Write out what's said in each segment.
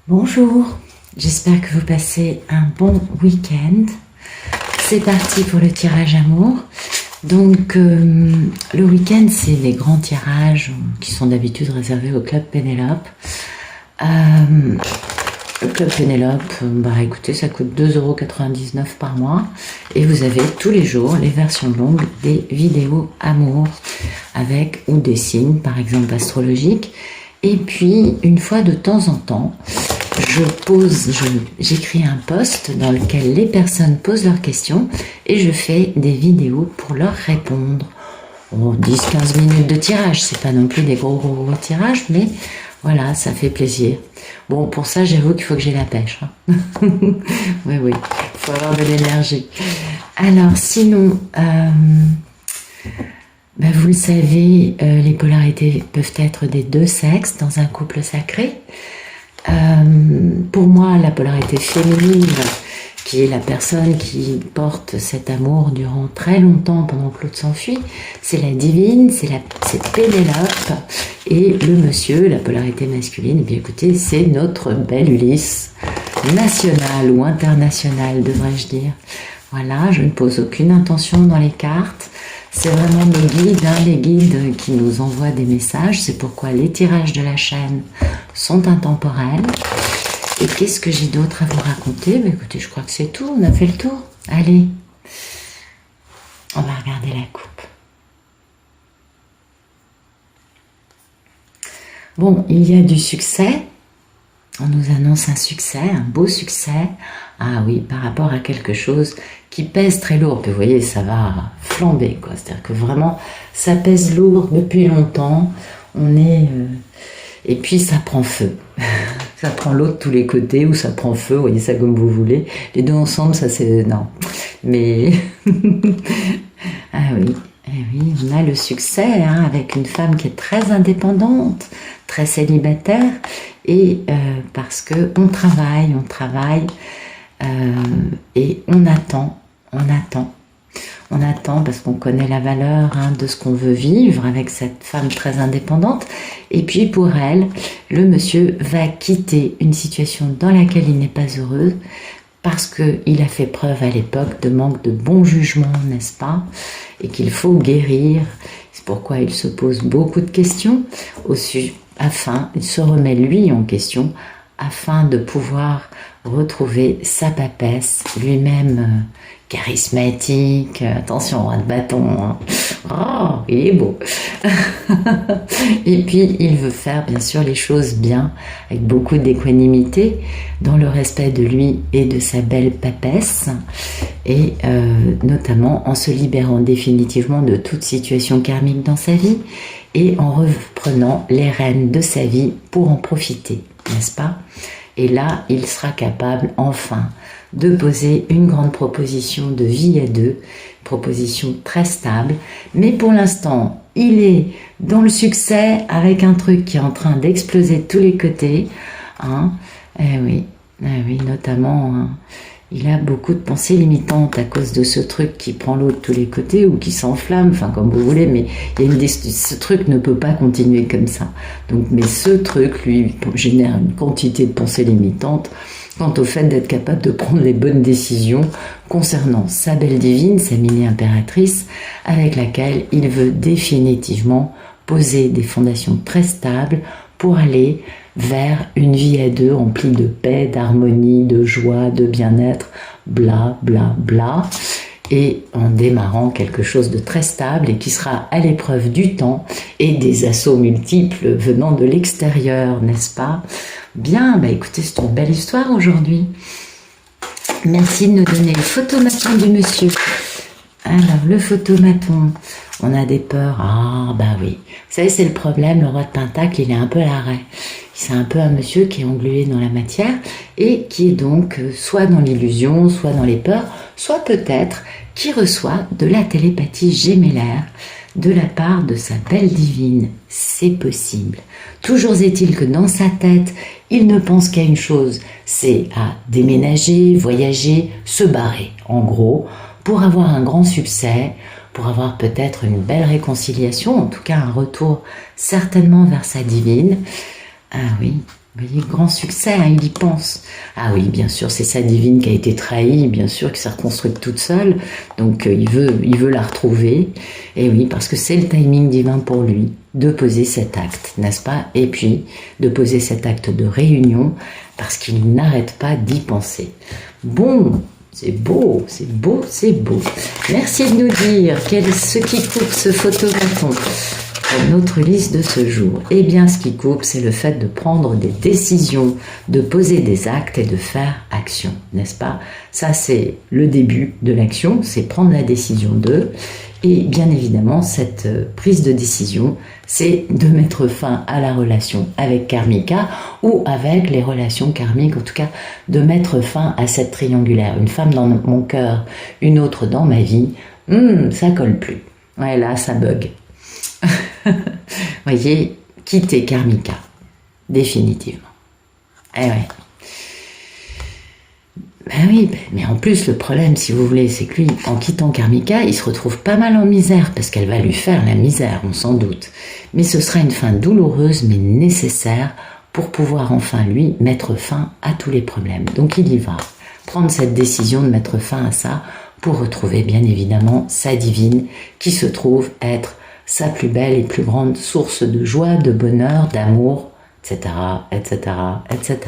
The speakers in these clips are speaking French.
Bonjour, j'espère que vous passez un bon week-end. C'est parti pour le tirage amour. Donc le week-end, c'est les grands tirages qui sont d'habitude réservés au Club Pénélope. Le Club Pénélope, écoutez, ça coûte 2,99 € par mois et vous avez tous les jours les versions longues des vidéos amour avec ou des signes, par exemple astrologiques. Et puis, une fois de temps en temps, j'écris un post dans lequel les personnes posent leurs questions et je fais des vidéos pour leur répondre. 10-15 minutes de tirage, c'est pas non plus des gros tirages, mais voilà, ça fait plaisir. Bon, pour ça, j'avoue qu'il faut que j'ai la pêche. Oui, il faut avoir de l'énergie. Alors, sinon, vous le savez, les polarités peuvent être des deux sexes dans un couple sacré. Pour moi, la polarité féminine, qui est la personne qui porte cet amour durant très longtemps pendant que l'autre s'enfuit, c'est la divine, c'est Pénélope, et le monsieur, la polarité masculine, bien écoutez, c'est notre belle Ulysse, nationale ou internationale, devrais-je dire. Voilà, je ne pose aucune intention dans les cartes. C'est vraiment les guides qui nous envoient des messages. C'est pourquoi les tirages de la chaîne sont intemporels. Et qu'est-ce que j'ai d'autre à vous raconter? Écoutez, je crois que c'est tout. On a fait le tour. Allez, on va regarder la coupe. Bon, il y a du succès. On nous annonce un succès, un beau succès. Ah oui, par rapport à quelque chose qui pèse très lourd. Puis vous voyez, ça va flamber, quoi. C'est-à-dire que vraiment, ça pèse lourd depuis longtemps. Et puis, ça prend feu. Ça prend l'eau de tous les côtés, ou ça prend feu, vous voyez ça comme vous voulez. Les deux ensemble, ça c'est... Non. Mais... Ah oui. Eh oui, on a le succès avec une femme qui est très indépendante, très célibataire, et parce que on travaille, et on attend parce qu'on connaît la valeur de ce qu'on veut vivre avec cette femme très indépendante. Et puis pour elle, le monsieur va quitter une situation dans laquelle il n'est pas heureux, parce qu'il a fait preuve à l'époque de manque de bon jugement, n'est-ce pas? Et qu'il faut guérir. C'est pourquoi il se pose beaucoup de questions, il se remet lui en question, afin de pouvoir retrouver sa papesse, lui-même charismatique. Attention, roi de bâton. Oh, il est beau. Et puis, il veut faire, bien sûr, les choses bien, avec beaucoup d'équanimité, dans le respect de lui et de sa belle papesse, et notamment en se libérant définitivement de toute situation karmique dans sa vie, et en reprenant les rênes de sa vie pour en profiter, n'est-ce pas? Et là, il sera capable, enfin, de poser une grande proposition de vie à deux, proposition très stable, mais pour l'instant, il est dans le succès avec un truc qui est en train d'exploser de tous les côtés, Eh oui, notamment, il a beaucoup de pensées limitantes à cause de ce truc qui prend l'eau de tous les côtés ou qui s'enflamme, enfin comme vous voulez, mais ce truc ne peut pas continuer comme ça. Donc, mais ce truc, lui, génère une quantité de pensées limitantes quant au fait d'être capable de prendre les bonnes décisions concernant sa belle divine, sa mini-impératrice, avec laquelle il veut définitivement poser des fondations très stables pour aller vers une vie à deux remplie de paix, d'harmonie, de joie, de bien-être, bla bla bla, et en démarrant quelque chose de très stable et qui sera à l'épreuve du temps et des assauts multiples venant de l'extérieur, n'est-ce pas? Bien, écoutez, c'est une belle histoire aujourd'hui. Merci de nous donner le photomaton du monsieur. Alors, le photomaton, on a des peurs. Oui. Vous savez, c'est le problème, le roi de Pentacle, il est un peu à l'arrêt. C'est un peu un monsieur qui est englué dans la matière et qui est donc soit dans l'illusion, soit dans les peurs, soit peut-être qui reçoit de la télépathie gémellaire de la part de sa belle divine. C'est possible. Toujours est-il que dans sa tête, il ne pense qu'à une chose, c'est à déménager, voyager, se barrer, en gros, pour avoir un grand succès, pour avoir peut-être une belle réconciliation, en tout cas un retour certainement vers sa divine. Ah oui, Vous voyez, grand succès, hein, il y pense. Ah oui, bien sûr, c'est sa divine qui a été trahie, bien sûr, qui s'est reconstruite toute seule, donc il veut la retrouver. Et oui, parce que c'est le timing divin pour lui de poser cet acte, n'est-ce pas? Et puis, de poser cet acte de réunion, parce qu'il n'arrête pas d'y penser. Bon, c'est beau, c'est beau, c'est beau. Merci de nous dire ce qui coupe ce photogramphon. Notre liste de ce jour. Eh bien, ce qui coupe, c'est le fait de prendre des décisions, de poser des actes et de faire action, n'est-ce pas? Ça, c'est le début de l'action, c'est prendre la décision d'eux. Et bien évidemment, cette prise de décision, c'est de mettre fin à la relation avec Karmika ou avec les relations karmiques, en tout cas, de mettre fin à cette triangulaire. Une femme dans mon cœur, une autre dans ma vie, ça colle plus. Ouais, là, ça bug. Voyez, quitter Karmika, définitivement. Eh ouais. Ben oui, mais en plus, le problème, si vous voulez, c'est que lui, en quittant Karmika, il se retrouve pas mal en misère, parce qu'elle va lui faire la misère, on s'en doute. Mais ce sera une fin douloureuse, mais nécessaire, pour pouvoir enfin, lui, mettre fin à tous les problèmes. Donc il y va, prendre cette décision de mettre fin à ça, pour retrouver, bien évidemment, sa divine, qui se trouve être sa plus belle et plus grande source de joie, de bonheur, d'amour, etc., etc., etc.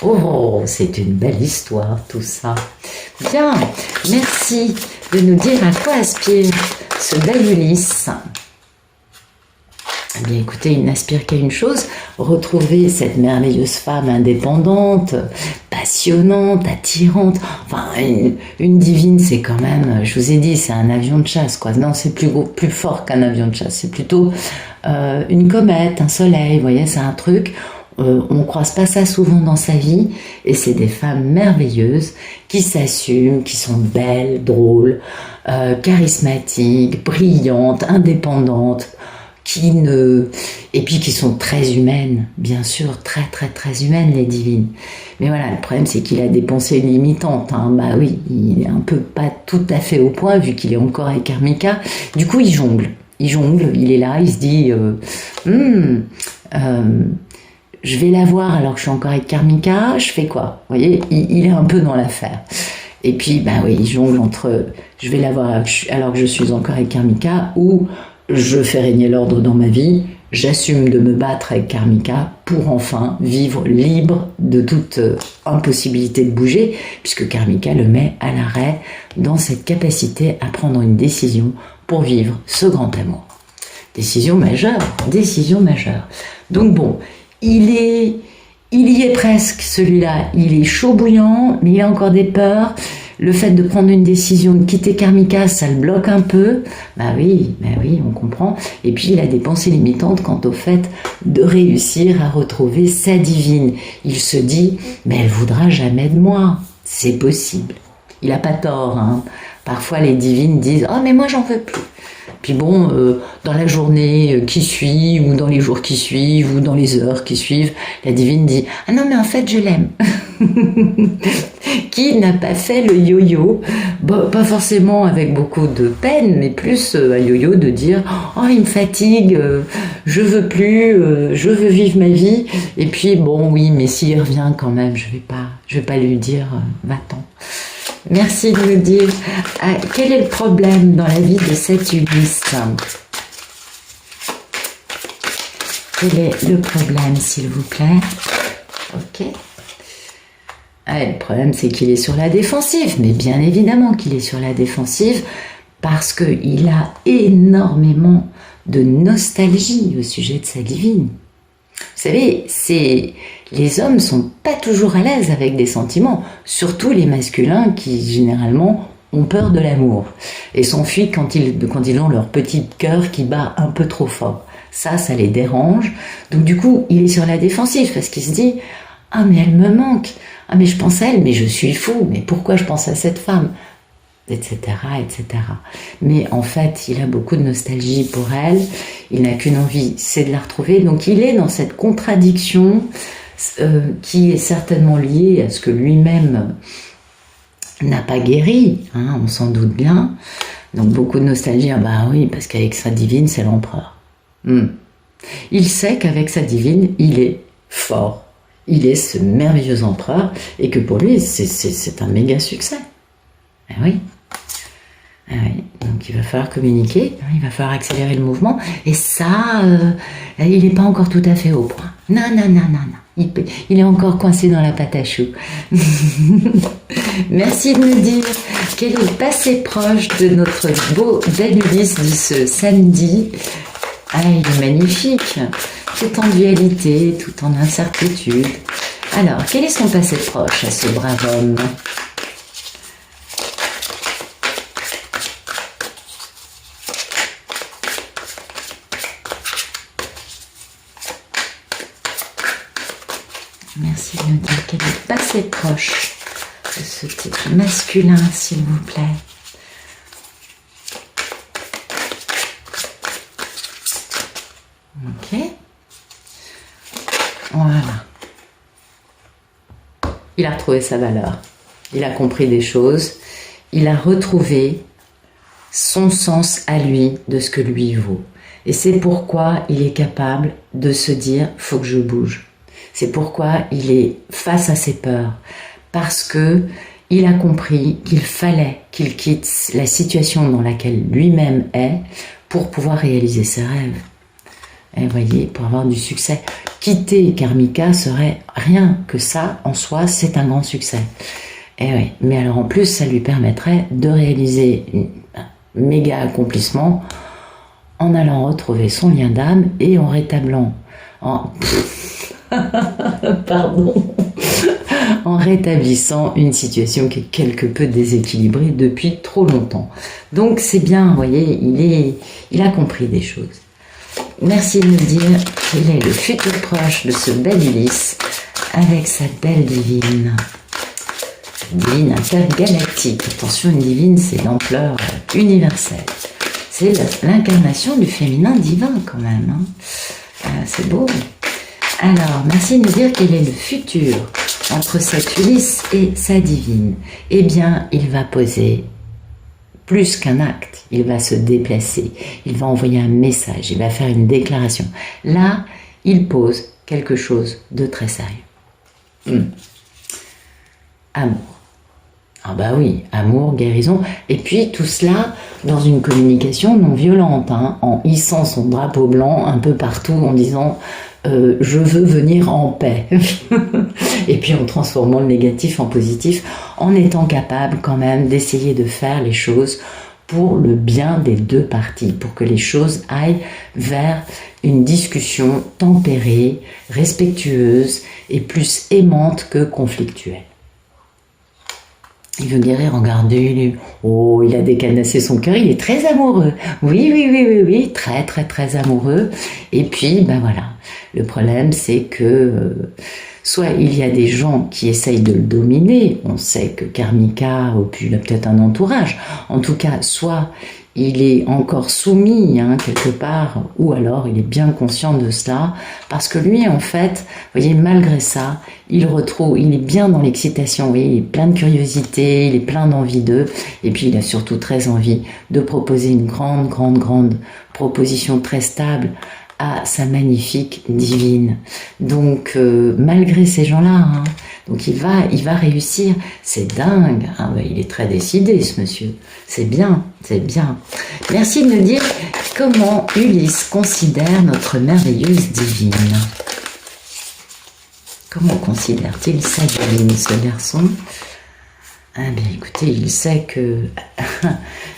Oh, c'est une belle histoire, tout ça. Bien, merci de nous dire à quoi aspire ce bel Ulysse. Eh bien, écoutez, il n'aspire qu'à une chose, retrouver cette merveilleuse femme indépendante, passionnante, attirante. Enfin, une divine, c'est quand même, je vous ai dit, c'est un avion de chasse, quoi. Non, c'est plus fort qu'un avion de chasse. C'est plutôt une comète, un soleil, vous voyez, c'est un truc. On ne croise pas ça souvent dans sa vie, et c'est des femmes merveilleuses qui s'assument, qui sont belles, drôles, charismatiques, brillantes, indépendantes, et puis qui sont très humaines, bien sûr, très très très humaines, les divines. Mais voilà, le problème c'est qu'il a des pensées limitantes, hein. Bah oui, il est un peu pas tout à fait au point vu qu'il est encore avec Karmika. Du coup, il jongle, il est là, il se dit je vais la voir alors que je suis encore avec Karmika, je fais quoi? Vous voyez, il est un peu dans l'affaire. Et puis, bah oui, il jongle entre je vais la voir alors que je suis encore avec Karmika ou je fais régner l'ordre dans ma vie, j'assume de me battre avec Karmika pour enfin vivre libre de toute impossibilité de bouger, puisque Karmika le met à l'arrêt dans cette capacité à prendre une décision pour vivre ce grand amour. Décision majeure, décision majeure. Donc bon, il y est presque, celui-là. Il est chaud bouillant, mais il a encore des peurs. Le fait de prendre une décision de quitter Karmika, ça le bloque un peu. Bah oui, on comprend. Et puis il a des pensées limitantes quant au fait de réussir à retrouver sa divine. Il se dit, mais elle voudra jamais de moi. C'est possible. Il n'a pas tort, hein. Parfois les divines disent, oh mais moi j'en veux plus. Puis bon, dans la journée qui suit, ou dans les jours qui suivent, ou dans les heures qui suivent, la divine dit « Ah non, mais en fait, je l'aime !» Qui n'a pas fait le yo-yo? Bon, pas forcément avec beaucoup de peine, mais plus un yo-yo de dire « Oh, il me fatigue, je veux plus, je veux vivre ma vie. » Et puis, bon, oui, mais s'il revient quand même, je vais pas lui dire « Va-t'en !» Merci de me dire quel est le problème dans la vie de cet Ulysse. Quel est le problème, s'il vous plaît? Ok. Le problème, c'est qu'il est sur la défensive. Mais bien évidemment qu'il est sur la défensive parce qu'il a énormément de nostalgie au sujet de sa divine. Vous savez, les hommes sont pas toujours à l'aise avec des sentiments, surtout les masculins qui généralement ont peur de l'amour et s'enfuient quand ils ont leur petit cœur qui bat un peu trop fort. Ça les dérange. Donc du coup, il est sur la défensive parce qu'il se dit « Ah mais elle me manque, ah mais je pense à elle, mais je suis fou, mais pourquoi je pense à cette femme ?» etc., etc. Mais en fait, il a beaucoup de nostalgie pour elle, il n'a qu'une envie, c'est de la retrouver. Donc il est dans cette contradiction qui est certainement liée à ce que lui-même n'a pas guéri, hein, on s'en doute bien. Donc beaucoup de nostalgie, bah oui, parce qu'avec sa divine, c'est l'empereur. Il sait qu'avec sa divine, il est fort. Il est ce merveilleux empereur et que pour lui, c'est un méga succès. Ah oui. Ah oui. Donc il va falloir communiquer, il va falloir accélérer le mouvement. Et ça, il n'est pas encore tout à fait au point. Non, non, non, non, non. Il est encore coincé dans la pâte à choux. Merci de me dire quel est le passé proche de notre beau bel Ulysse de ce samedi. Ah, il est magnifique, tout en dualité, tout en incertitude. Alors, quel est son passé proche à ce brave homme? Merci de nous dire quel est le passé proche de ce type masculin, s'il vous plaît. Ok. Voilà. Il a retrouvé sa valeur. Il a compris des choses. Il a retrouvé son sens à lui de ce que lui vaut. Et c'est pourquoi il est capable de se dire « faut que je bouge ». C'est pourquoi il est face à ses peurs. Parce que il a compris qu'il fallait qu'il quitte la situation dans laquelle lui-même est pour pouvoir réaliser ses rêves. Et vous voyez, pour avoir du succès. Quitter Karmika serait rien que ça, en soi, c'est un grand succès. Et oui, mais alors en plus, ça lui permettrait de réaliser un méga accomplissement en allant retrouver son lien d'âme et en rétablant... Pardon. En rétablissant une situation qui est quelque peu déséquilibrée depuis trop longtemps. Donc c'est bien, vous voyez, il a compris des choses. Merci de nous dire quel est le futur proche de ce bel Ulysse avec sa belle divine. Divine intergalactique. Attention, une divine, c'est l'ampleur universelle. C'est l'incarnation du féminin divin quand même. Hein. C'est beau. Alors, merci de nous dire quel est le futur entre cet Ulysse et sa divine. Eh bien, il va poser plus qu'un acte, il va se déplacer, il va envoyer un message, il va faire une déclaration. Là, il pose quelque chose de très sérieux. Amour. Ah bah oui, amour, guérison, et puis tout cela dans une communication non violente, hein, en hissant son drapeau blanc un peu partout en disant je veux venir en paix. Et puis en transformant le négatif en positif, en étant capable quand même d'essayer de faire les choses pour le bien des deux parties, pour que les choses aillent vers une discussion tempérée, respectueuse et plus aimante que conflictuelle. Il veut guérir, regardez, oh, il a décanassé son cœur, il est très amoureux. Oui, très, très, très amoureux. Et puis, ben voilà, le problème, c'est que soit il y a des gens qui essayent de le dominer, on sait que Karmika, ou puis il a peut-être un entourage, en tout cas, soit il est encore soumis hein, quelque part, ou alors il est bien conscient de cela, parce que lui, en fait, vous voyez, malgré ça, il est bien dans l'excitation, vous voyez, il est plein de curiosité, il est plein d'envie d'eux, et puis il a surtout très envie de proposer une grande proposition très stable à sa magnifique divine. Donc, malgré ces gens-là, hein, donc il va réussir. C'est dingue. Ah ouais, il est très décidé, ce monsieur. C'est bien, c'est bien. Merci de nous dire comment Ulysse considère notre merveilleuse divine. Comment considère-t-il sa divine, ce garçon? Ah bien écoutez, il sait que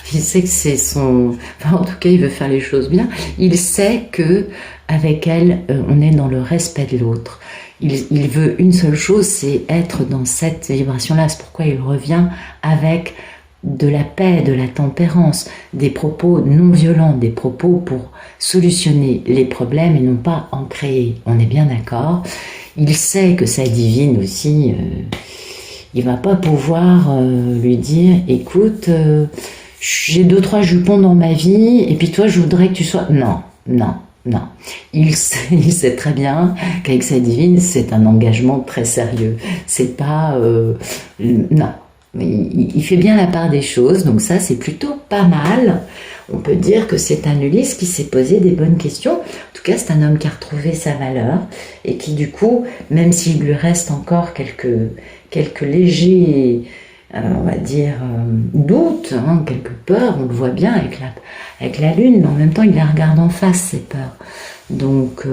c'est son... Enfin, en tout cas, il veut faire les choses bien. Il sait que avec elle, on est dans le respect de l'autre. Il veut une seule chose, c'est être dans cette vibration-là. C'est pourquoi il revient avec de la paix, de la tempérance, des propos non violents, des propos pour solutionner les problèmes et non pas en créer. On est bien d'accord. Il sait que sa divine aussi... il va pas pouvoir lui dire « Écoute, j'ai 2-3 jupons dans ma vie, et puis toi, je voudrais que tu sois... » Non. Il sait très bien qu'avec sa divine, c'est un engagement très sérieux. C'est pas... non. Il fait bien la part des choses, donc ça, c'est plutôt pas mal. on peut dire que c'est un Ulysse qui s'est posé des bonnes questions. En tout cas, c'est un homme qui a retrouvé sa valeur et qui, du coup, même s'il lui reste encore quelques légers, on va dire, doutes, hein, quelques peurs, on le voit bien avec la lune, mais en même temps, il les regarde en face, ces peurs. Donc,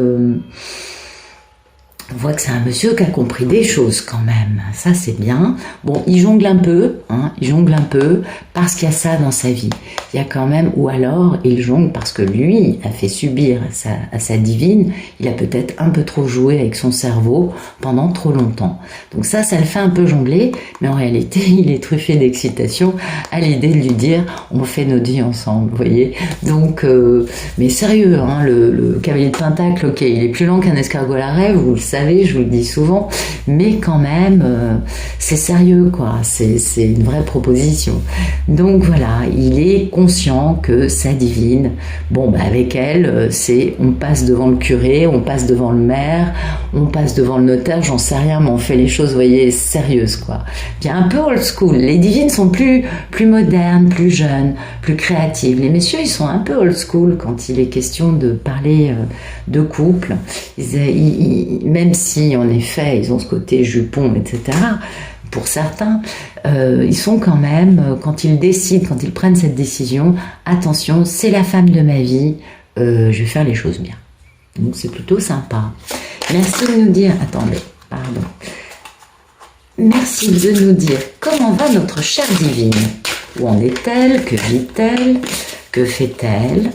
on voit que c'est un monsieur qui a compris des choses quand même, ça c'est bien. Bon, il jongle un peu, hein, il jongle un peu parce qu'il y a ça dans sa vie. Il y a quand même, ou alors il jongle parce que lui a fait subir à sa divine, il a peut-être un peu trop joué avec son cerveau pendant trop longtemps. Donc ça le fait un peu jongler, mais en réalité il est truffé d'excitation à l'idée de lui dire on fait notre vie ensemble, vous voyez. Donc, mais sérieux, hein, le cavalier de Pentacle, ok, il est plus lent qu'un escargot à la rêve, vous le savez, je vous le dis souvent, mais quand même, c'est sérieux, quoi. C'est une vraie proposition. Donc voilà, il est conscient que sa divine, bon, bah avec elle, on passe devant le curé, on passe devant le maire, on passe devant le notaire, j'en sais rien, mais on fait les choses, vous voyez, sérieuses, quoi. Bien un peu old school. Les divines sont plus modernes, plus jeunes, plus créatives. Les messieurs, ils sont un peu old school quand il est question de parler de couple. Même si en effet ils ont ce côté jupon, etc., pour certains, ils sont quand même, quand ils décident, quand ils prennent cette décision, attention, c'est la femme de ma vie, je vais faire les choses bien. Donc c'est plutôt sympa. Merci de nous dire, attendez, pardon. Merci de nous dire comment va notre chère divine. Où en est-elle? Que vit-elle? Que fait-elle?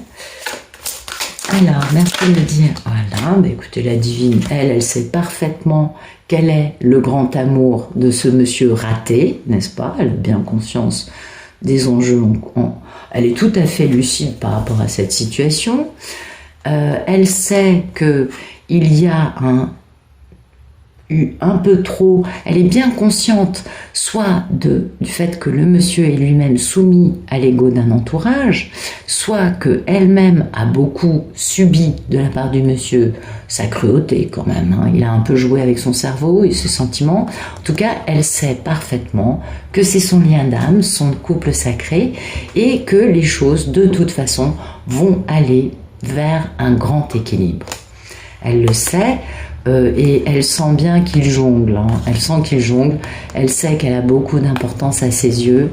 Alors, merci de me dire, voilà, bah écoutez, la divine, elle sait parfaitement quel est le grand amour de ce monsieur raté, n'est-ce pas? Elle a bien conscience des enjeux, elle est tout à fait lucide par rapport à cette situation. Elle sait qu'il y a un peu trop, elle est bien consciente soit du fait que le monsieur est lui-même soumis à l'ego d'un entourage, soit qu'elle-même a beaucoup subi de la part du monsieur sa cruauté quand même, hein. Il a un peu joué avec son cerveau et ses sentiments. En tout cas, elle sait parfaitement que c'est son lien d'âme, son couple sacré, et que les choses de toute façon vont aller vers un grand équilibre. Elle le sait. Et elle sent bien qu'il jongle, hein. Elle sent qu'il jongle, elle sait qu'elle a beaucoup d'importance à ses yeux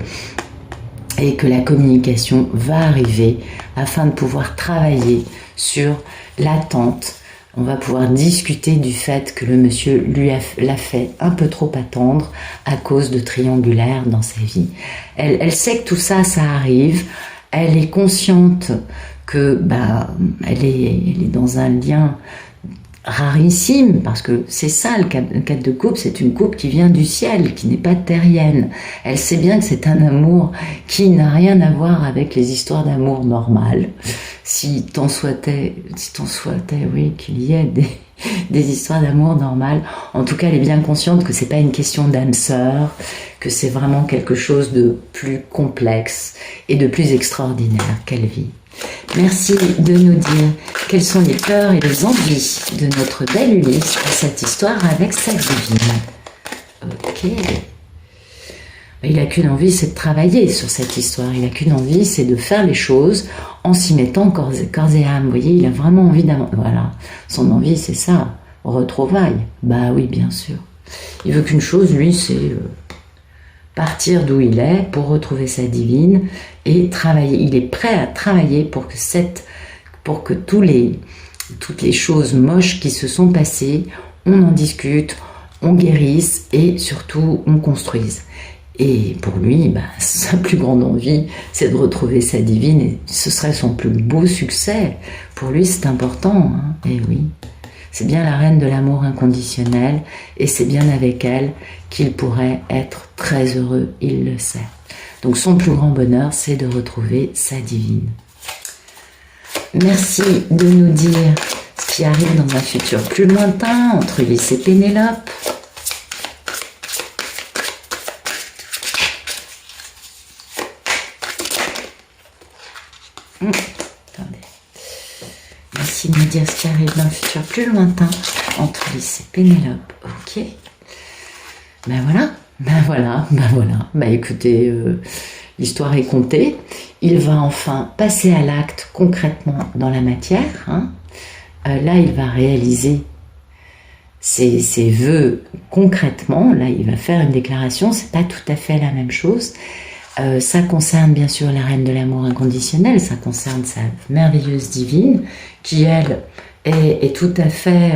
et que la communication va arriver afin de pouvoir travailler sur l'attente. On va pouvoir discuter du fait que le monsieur l'a fait un peu trop attendre à cause de triangulaire dans sa vie. Elle sait que tout ça, ça arrive, elle est consciente que elle est dans un lien rarissime, parce que c'est ça le cadre de couple, c'est une couple qui vient du ciel, qui n'est pas terrienne. Elle sait bien que c'est un amour qui n'a rien à voir avec les histoires d'amour normales. Si t'en souhaitais, oui, qu'il y ait des histoires d'amour normales. En tout cas, elle est bien consciente que c'est pas une question d'âme sœur, que c'est vraiment quelque chose de plus complexe et de plus extraordinaire qu'elle vit. Merci de nous dire quelles sont les peurs et les envies de notre belle Ulysse pour cette histoire avec sa divine. Ok. Il n'a qu'une envie, c'est de travailler sur cette histoire. Il n'a qu'une envie, c'est de faire les choses en s'y mettant corps et âme. Vous voyez, il a vraiment envie d'avancer. Voilà. Son envie, c'est ça. Retrouvailles. Bah oui, bien sûr. Il veut qu'une chose, lui, c'est partir d'où il est pour retrouver sa divine et travailler. Il est prêt à travailler pour que toutes les choses moches qui se sont passées, on en discute, on guérisse et surtout on construise. Et pour lui, sa plus grande envie, c'est de retrouver sa divine et ce serait son plus beau succès. Pour lui, c'est important, hein. Et oui. C'est bien la reine de l'amour inconditionnel et c'est bien avec elle qu'il pourrait être très heureux, il le sait. Donc son plus grand bonheur, c'est de retrouver sa divine. Merci de nous dire ce qui arrive dans un futur plus lointain entre Ulysse et Pénélope. Attendez. Merci de nous dire ce qui arrive dans un futur plus lointain entre Ulysse et Pénélope. Ok. Ben voilà. Écoutez, l'histoire est contée. il va enfin passer à l'acte concrètement dans la matière. Hein. Là, il va réaliser ses vœux concrètement. Là, il va faire une déclaration. C'est pas tout à fait la même chose. Ça concerne bien sûr la reine de l'amour inconditionnel. Ça concerne sa merveilleuse divine qui, elle, est tout à fait...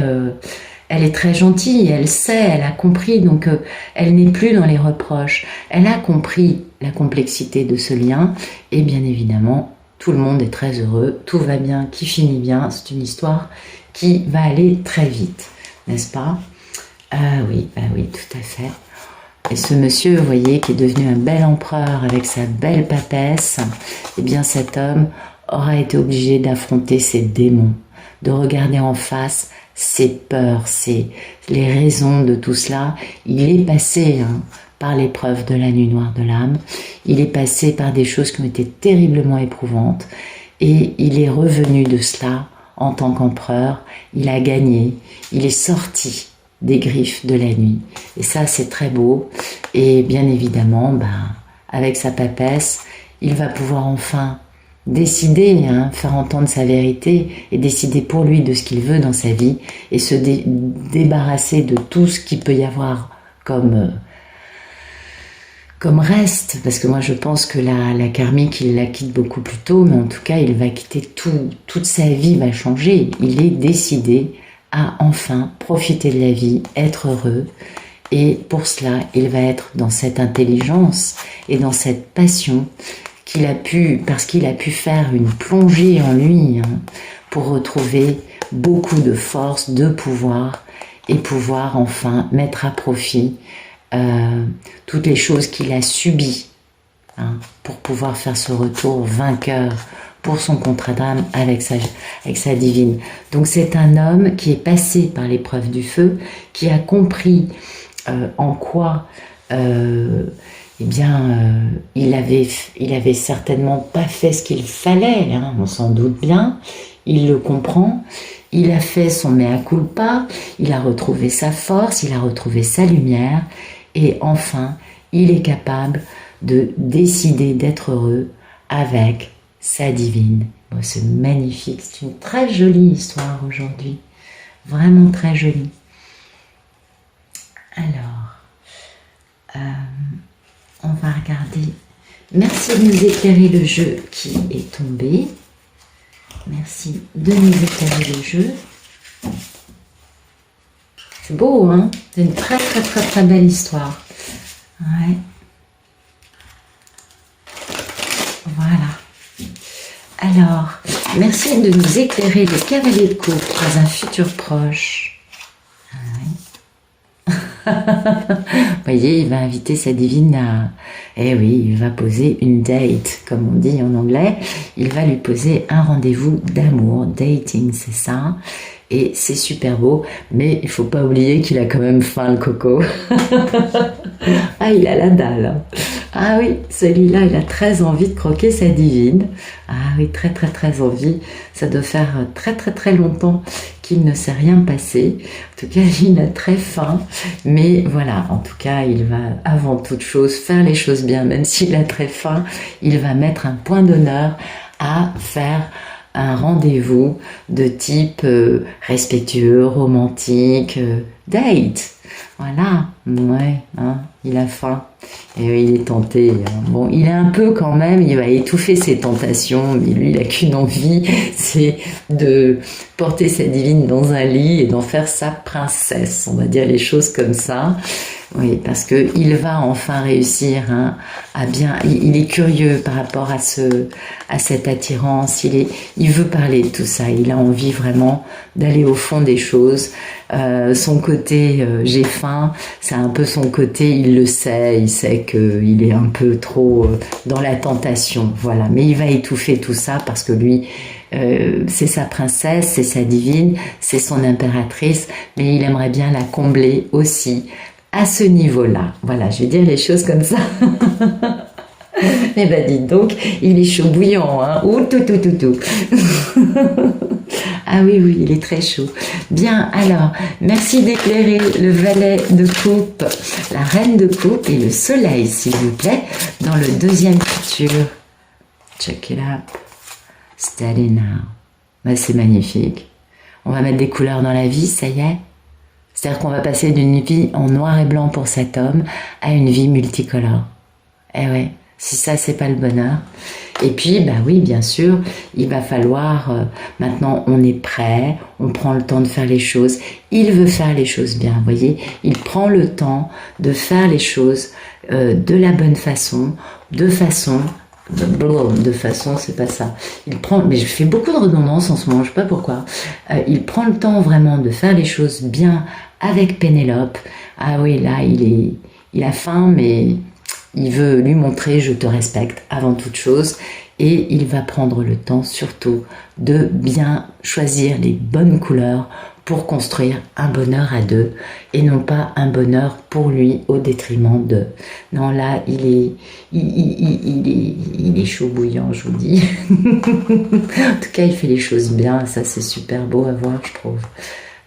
elle est très gentille, elle sait, elle a compris, donc elle n'est plus dans les reproches. Elle a compris la complexité de ce lien et bien évidemment, tout le monde est très heureux, tout va bien, qui finit bien. C'est une histoire qui va aller très vite, n'est-ce pas? Oui, tout à fait. Et ce monsieur, vous voyez, qui est devenu un bel empereur avec sa belle papesse, eh bien cet homme aura été obligé d'affronter ses démons, de regarder en face ses peurs, les raisons de tout cela. Il est passé par l'épreuve de la nuit noire de l'âme, il est passé par des choses qui ont été terriblement éprouvantes, et il est revenu de cela en tant qu'empereur, il a gagné, il est sorti des griffes de la nuit. Et ça, c'est très beau. Et bien évidemment, avec sa papesse, il va pouvoir enfin décider, faire entendre sa vérité et décider pour lui de ce qu'il veut dans sa vie et se débarrasser de tout ce qu'il peut y avoir comme reste, parce que moi je pense que la karmique, il la quitte beaucoup plus tôt, mais en tout cas il va quitter tout, toute sa vie va changer. Il est décidé à enfin profiter de la vie, être heureux, et pour cela il va être dans cette intelligence et dans cette passion parce qu'il a pu faire une plongée en lui pour retrouver beaucoup de force, de pouvoir, et pouvoir enfin mettre à profit toutes les choses qu'il a subies pour pouvoir faire ce retour vainqueur pour son contrat d'âme avec sa divine. Donc c'est un homme qui est passé par l'épreuve du feu, qui a compris en quoi il avait certainement pas fait ce qu'il fallait, on s'en doute bien, il le comprend, il a fait son mea culpa, il a retrouvé sa force, il a retrouvé sa lumière, et enfin, il est capable de décider d'être heureux avec sa divine. Bon, c'est magnifique, c'est une très jolie histoire aujourd'hui, vraiment très jolie. Alors, on va regarder. Merci de nous éclairer le jeu qui est tombé. Merci de nous éclairer le jeu. C'est beau, hein? C'est une très très très très belle histoire. Ouais. Voilà. Alors, merci de nous éclairer le cavalier de coupe dans un futur proche. Vous voyez, il va inviter sa divine à... Eh oui, il va poser une date, comme on dit en anglais. Il va lui poser un rendez-vous d'amour, dating, c'est ça. Et c'est super beau, mais il faut pas oublier qu'il a quand même faim, le coco. Ah, il a la dalle. Ah oui, celui-là, il a très envie de croquer sa divine. Ah oui, très très très envie. Ça doit faire très très très longtemps qu'il ne s'est rien passé. En tout cas, il a très faim. Mais voilà, en tout cas, il va avant toute chose faire les choses bien. Même s'il a très faim, il va mettre un point d'honneur à faire un rendez-vous de type respectueux, romantique, date. Voilà, ouais, il a faim et il est tenté. Bon, il est un peu quand même, il va étouffer ses tentations, mais lui, il n'a qu'une envie, c'est de porter sa divine dans un lit et d'en faire sa princesse. On va dire les choses comme ça. Oui, parce que il va enfin réussir à bien. Il est curieux par rapport à cette attirance. Il veut parler de tout ça. Il a envie vraiment d'aller au fond des choses. Son côté j'ai faim, c'est un peu son côté. Il le sait. Il sait qu'il est un peu trop dans la tentation. Voilà. Mais il va étouffer tout ça parce que lui. C'est sa princesse, c'est sa divine, c'est son impératrice. Mais il aimerait bien la combler aussi. À ce niveau-là, voilà, je vais dire les choses comme ça. Eh ben dites donc, il est chaud bouillant, Ouh, tout. Ah oui, il est très chaud. Bien, alors, merci d'éclairer le valet de coupe, la reine de coupe et le soleil, s'il vous plaît, dans le deuxième futur. Check it up. Steady now. Ben, c'est magnifique. On va mettre des couleurs dans la vie, ça y est. C'est-à-dire qu'on va passer d'une vie en noir et blanc pour cet homme à une vie multicolore. Eh ouais, si ça, c'est pas le bonheur. Et puis, bah oui, bien sûr, il va falloir, maintenant on est prêt, on prend le temps de faire les choses. Il veut faire les choses bien, vous voyez. Il prend le temps de faire les choses de la bonne façon, de façon, c'est pas ça. Il prend, mais je fais beaucoup de redondance en ce moment, je sais pas pourquoi. Il prend le temps vraiment de faire les choses bien avec Pénélope. Ah oui, là, il a faim, mais il veut lui montrer je te respecte avant toute chose, et il va prendre le temps surtout de bien choisir les bonnes couleurs pour construire un bonheur à deux et non pas un bonheur pour lui au détriment de. Non, là, il est chaud bouillant, je vous dis. En tout cas, il fait les choses bien, ça c'est super beau à voir, je trouve.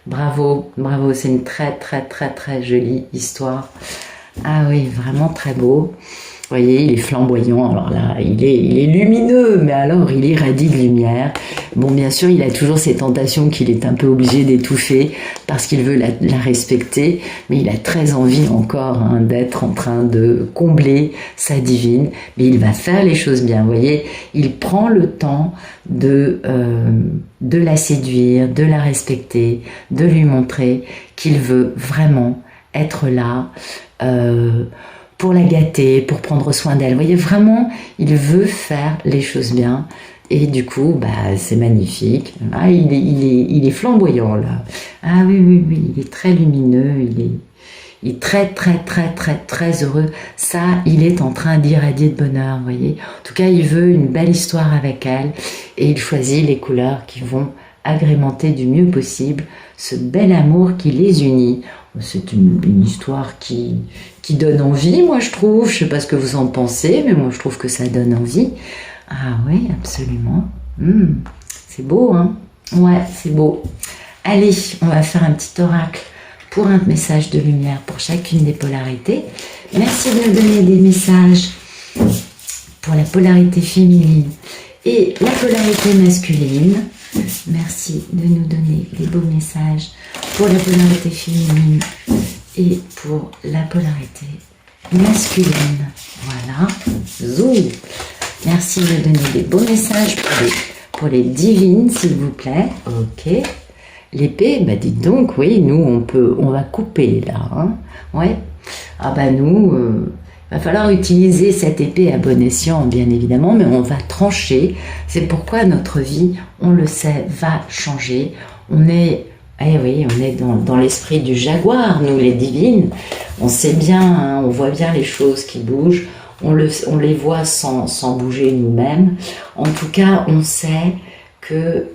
Bravo, bravo, c'est une très très très très jolie histoire. Ah oui, vraiment très beau. Vous voyez, il est flamboyant, alors là, il est lumineux, mais alors il irradie de lumière. Bon, bien sûr, il a toujours ces tentations qu'il est un peu obligé d'étouffer parce qu'il veut la respecter, mais il a très envie encore d'être en train de combler sa divine, mais il va faire les choses bien, vous voyez. Il prend le temps de la séduire, de la respecter, de lui montrer qu'il veut vraiment être là, pour la gâter, pour prendre soin d'elle. Vous voyez, vraiment, il veut faire les choses bien. Et du coup, bah, c'est magnifique. Ah, il est flamboyant, là. Ah oui, oui, oui, il est très lumineux, il est très, très, très, très, très heureux. Ça, il est en train d'irradier de bonheur, vous voyez. En tout cas, il veut une belle histoire avec elle. Et il choisit les couleurs qui vont agrémenter du mieux possible ce bel amour qui les unit. C'est une histoire qui donne envie, moi je trouve. Je sais pas ce que vous en pensez, mais moi je trouve que ça donne envie. Ah oui, absolument. C'est beau, hein? Ouais, c'est beau. Allez, on va faire un petit oracle pour un message de lumière pour chacune des polarités. Merci de me donner des messages pour la polarité féminine et la polarité masculine. Merci de nous donner des beaux messages pour la polarité féminine et pour la polarité masculine. Voilà. Zou. Merci de donner des beaux messages pour les divines, s'il vous plaît. Ok. L'épée, bah dites donc, oui, nous on va couper là. Hein. Ouais. Ah bah nous, va falloir utiliser cette épée à bon escient, bien évidemment, mais on va trancher. C'est pourquoi notre vie, on le sait, va changer. On est dans l'esprit du jaguar, nous les divines. On sait bien, hein, on voit bien les choses qui bougent. On les voit sans bouger nous-mêmes. En tout cas, on sait que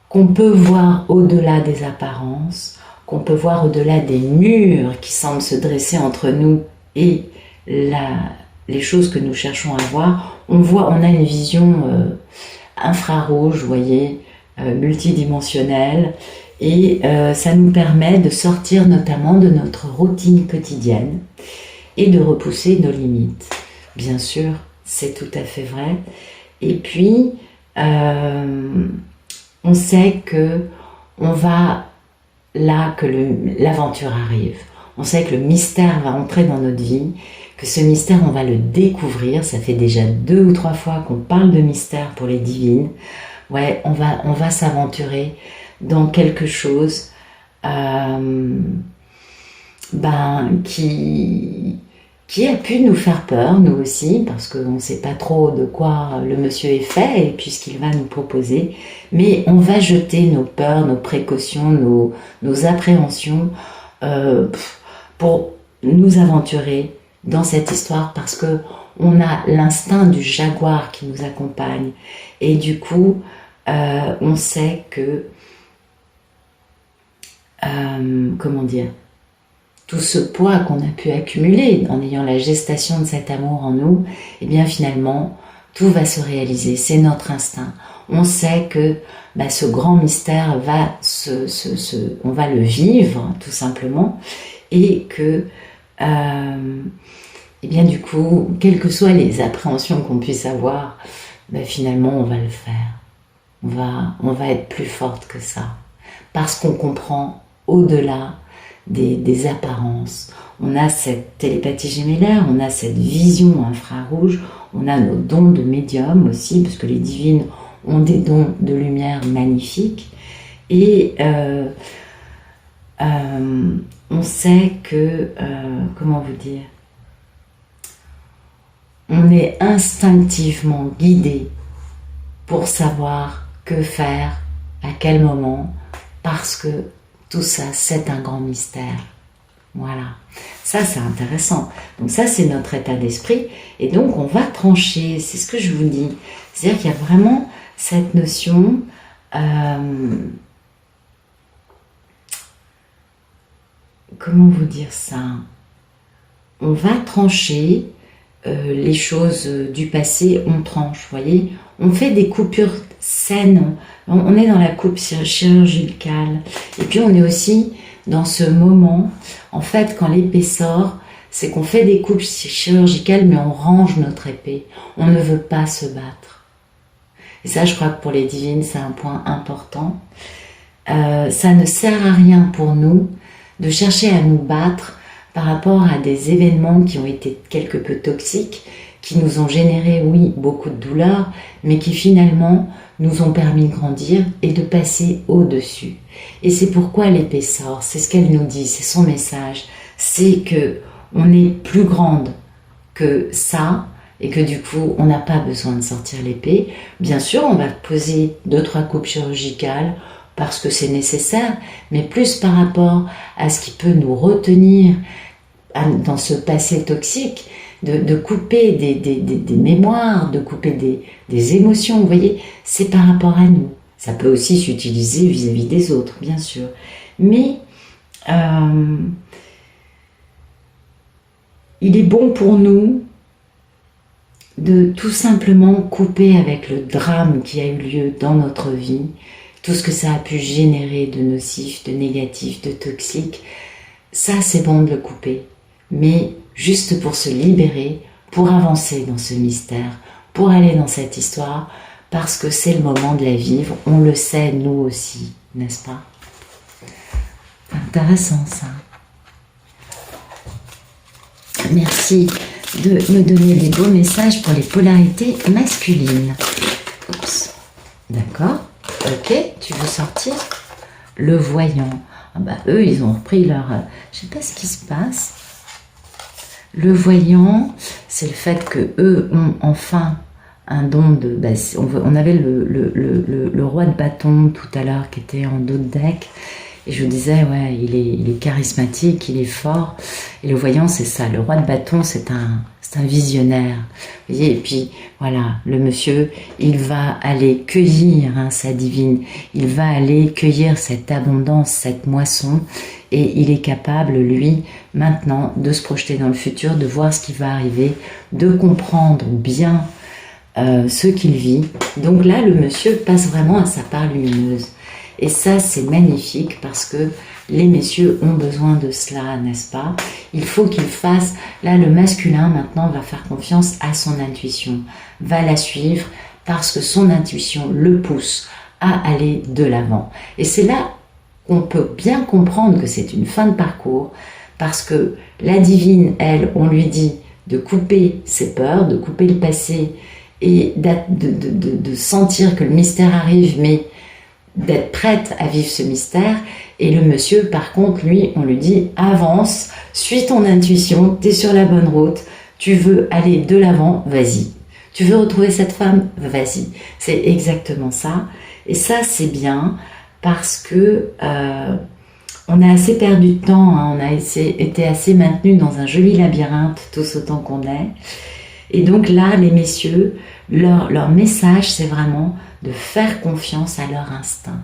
qu'on peut voir au-delà des apparences, qu'on peut voir au-delà des murs qui semblent se dresser entre nous et les choses que nous cherchons à voir. On a une vision infrarouge, vous voyez, multidimensionnelle, et ça nous permet de sortir notamment de notre routine quotidienne et de repousser nos limites. Bien sûr, c'est tout à fait vrai. Et puis, on sait que l'aventure arrive. On sait que le mystère va entrer dans notre vie, que ce mystère, on va le découvrir. Ça fait déjà 2 ou 3 fois qu'on parle de mystère pour les divines. Ouais, on va s'aventurer dans quelque chose qui a pu nous faire peur, nous aussi, parce qu'on ne sait pas trop de quoi le monsieur est fait et puis ce qu'il va nous proposer. Mais on va jeter nos peurs, nos précautions, nos appréhensions pour nous aventurer dans cette histoire, parce que on a l'instinct du jaguar qui nous accompagne. Et du coup, on sait que, comment dire, tout ce poids qu'on a pu accumuler en ayant la gestation de cet amour en nous, eh bien finalement, tout va se réaliser. C'est notre instinct. On sait que ce grand mystère on va le vivre, tout simplement, et que eh et bien du coup, quelles que soient les appréhensions qu'on puisse avoir, ben finalement on va le faire. On va être plus forte que ça. Parce qu'on comprend au-delà des apparences. On a cette télépathie gémellaire, on a cette vision infrarouge, on a nos dons de médium aussi, parce que les divines ont des dons de lumière magnifiques. Et on sait que, comment vous dire, on est instinctivement guidé pour savoir que faire, à quel moment, parce que tout ça, c'est un grand mystère. Voilà. Ça, c'est intéressant. Donc ça, c'est notre état d'esprit. Et donc, on va trancher. C'est ce que je vous dis. C'est-à-dire qu'il y a vraiment cette notion... comment vous dire ça? On va trancher les choses du passé, on tranche, vous voyez? On fait des coupures saines. On est dans la coupe chirurgicale. Et puis, on est aussi... dans ce moment, en fait, quand l'épée sort, c'est qu'on fait des coupes chirurgicales, mais on range notre épée. On ne veut pas se battre. Et ça, je crois que pour les divines, c'est un point important. Ça ne sert à rien pour nous de chercher à nous battre par rapport à des événements qui ont été quelque peu toxiques, qui nous ont généré, oui, beaucoup de douleurs, mais qui finalement nous ont permis de grandir et de passer au-dessus. Et c'est pourquoi l'épée sort, c'est ce qu'elle nous dit, c'est son message, c'est que on est plus grande que ça et que du coup on n'a pas besoin de sortir l'épée. Bien sûr, on va poser 2-3 coupes chirurgicales parce que c'est nécessaire, mais plus par rapport à ce qui peut nous retenir dans ce passé toxique, de couper des mémoires, de couper des émotions, vous voyez, c'est par rapport à nous. Ça peut aussi s'utiliser vis-à-vis des autres, bien sûr. Mais il est bon pour nous de tout simplement couper avec le drame qui a eu lieu dans notre vie, tout ce que ça a pu générer de nocif, de négatif, de toxique. Ça, c'est bon de le couper. Mais juste pour se libérer, pour avancer dans ce mystère, pour aller dans cette histoire, parce que c'est le moment de la vivre, on le sait nous aussi, n'est-ce pas? Intéressant ça. Merci de me donner des beaux messages pour les polarités masculines. Oups. D'accord. Ok, tu veux sortir? Le voyant. Ah bah, eux, ils ont repris leur... je sais pas ce qui se passe. Le voyant, c'est le fait que eux ont enfin un don de... Bah, on avait le roi de bâton tout à l'heure qui était en dos de deck. Et je vous disais, ouais, il est charismatique, il est fort. Et le voyant, c'est ça. Le roi de bâton, c'est un visionnaire. Vous voyez, et puis, voilà, le monsieur, il va aller cueillir sa divine. Il va aller cueillir cette abondance, cette moisson. Et il est capable, lui, maintenant, de se projeter dans le futur, de voir ce qui va arriver, de comprendre bien ce qu'il vit. Donc là, le monsieur passe vraiment à sa part lumineuse. Et ça, c'est magnifique parce que les messieurs ont besoin de cela, n'est-ce pas? Il faut qu'ils fassent... Là, le masculin, maintenant, va faire confiance à son intuition, va la suivre parce que son intuition le pousse à aller de l'avant. Et c'est là qu'on peut bien comprendre que c'est une fin de parcours parce que la divine, elle, on lui dit de couper ses peurs, de couper le passé et de sentir que le mystère arrive, mais d'être prête à vivre ce mystère. Et le monsieur, par contre, lui, on lui dit avance, suis ton intuition, tu es sur la bonne route, tu veux aller de l'avant, vas-y. Tu veux retrouver cette femme, vas-y. C'est exactement ça. Et ça, c'est bien parce que on a assez perdu de temps, hein, on a été assez maintenus dans un joli labyrinthe, tous autant qu'on est. Et donc là, les messieurs, leur message, c'est vraiment de faire confiance à leur instinct.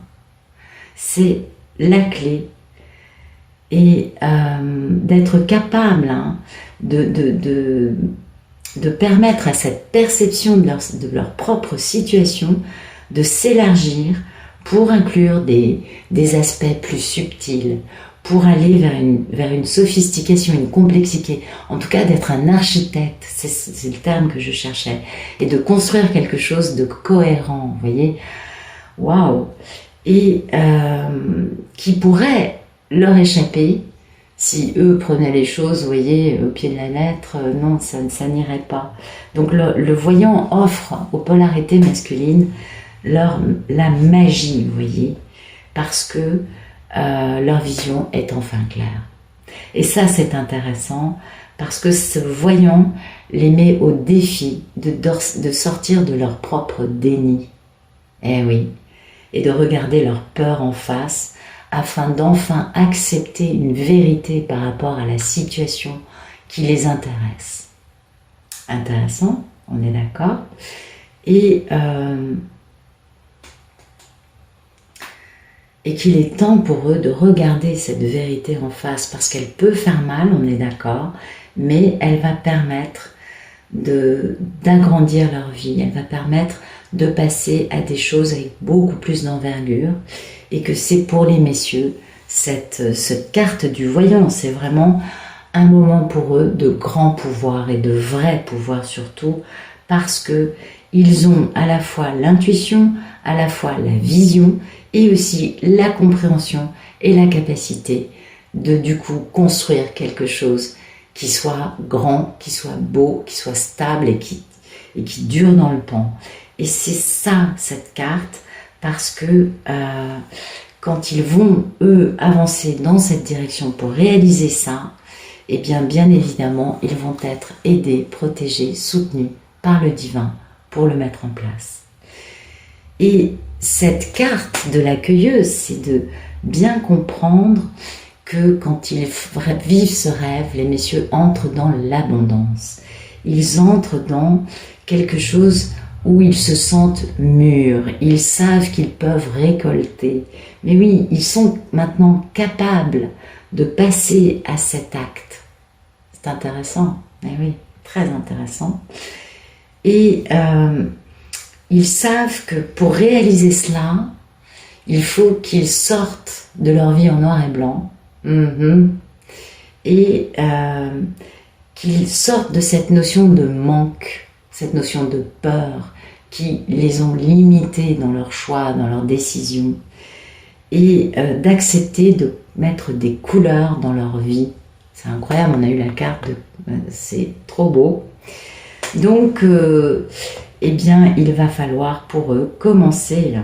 C'est la clé. Et d'être capable de permettre à cette perception de leur propre situation de s'élargir pour inclure des aspects plus subtils, pour aller vers une sophistication, une complexité, en tout cas d'être un architecte, c'est le terme que je cherchais, et de construire quelque chose de cohérent, vous voyez, waouh, et qui pourrait leur échapper si eux prenaient les choses, vous voyez, au pied de la lettre, non, ça n'irait pas. Donc le voyant offre aux polarités masculines la magie, vous voyez, parce que leur vision est enfin claire. Et ça, c'est intéressant, parce que ce voyant les met au défi de sortir de leur propre déni. Eh oui, et de regarder leur peur en face, afin d'enfin accepter une vérité par rapport à la situation qui les intéresse. Intéressant, on est d'accord. Et qu'il est temps pour eux de regarder cette vérité en face, parce qu'elle peut faire mal, on est d'accord, mais elle va permettre d'agrandir leur vie, elle va permettre de passer à des choses avec beaucoup plus d'envergure, et que c'est pour les messieurs, cette carte du voyant, c'est vraiment un moment pour eux de grand pouvoir, et de vrai pouvoir surtout, parce que ils ont à la fois l'intuition, à la fois la vision, et aussi la compréhension et la capacité de du coup construire quelque chose qui soit grand, qui soit beau, qui soit stable et qui dure dans le temps. Et c'est ça, cette carte, parce que quand ils vont, eux, avancer dans cette direction pour réaliser ça, eh bien évidemment, ils vont être aidés, protégés, soutenus par le divin pour le mettre en place. Et cette carte de l'accueilleuse, c'est de bien comprendre que quand ils vivent ce rêve, les messieurs entrent dans l'abondance. Ils entrent dans quelque chose où ils se sentent mûrs, ils savent qu'ils peuvent récolter. Mais oui, ils sont maintenant capables de passer à cet acte. C'est intéressant, mais oui, très intéressant. Et ils savent que pour réaliser cela, il faut qu'ils sortent de leur vie en noir et blanc, et qu'ils sortent de cette notion de manque, cette notion de peur qui les ont limités dans leurs choix, dans leurs décisions, et d'accepter de mettre des couleurs dans leur vie. C'est incroyable, on a eu la carte, c'est trop beau. Donc, eh bien, il va falloir pour eux commencer là,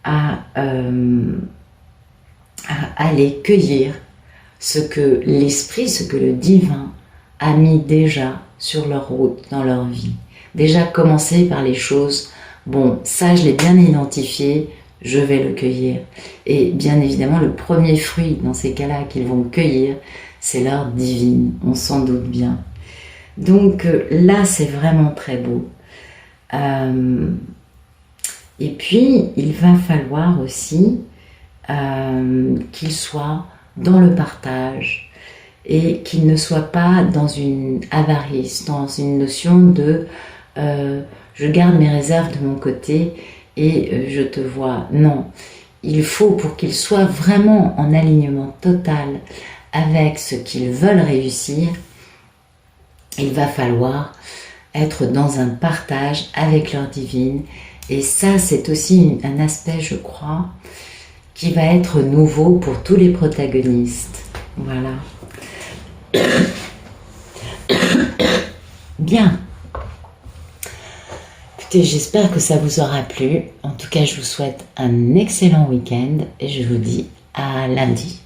à aller cueillir ce que l'esprit, ce que le divin a mis déjà sur leur route, dans leur vie. Déjà commencer par les choses, bon, ça je l'ai bien identifié, je vais le cueillir. Et bien évidemment, le premier fruit dans ces cas-là qu'ils vont cueillir, c'est leur divine, on s'en doute bien. Donc là, c'est vraiment très beau. Et puis, il va falloir aussi qu'ils soient dans le partage et qu'ils ne soient pas dans une avarice, dans une notion de je garde mes réserves de mon côté et je te vois. Non, il faut, pour qu'ils soient vraiment en alignement total avec ce qu'ils veulent réussir, il va falloir être dans un partage avec leur divine. Et ça, c'est aussi un aspect, je crois, qui va être nouveau pour tous les protagonistes. Voilà. Bien. Écoutez, j'espère que ça vous aura plu. En tout cas, je vous souhaite un excellent week-end et je vous dis à lundi.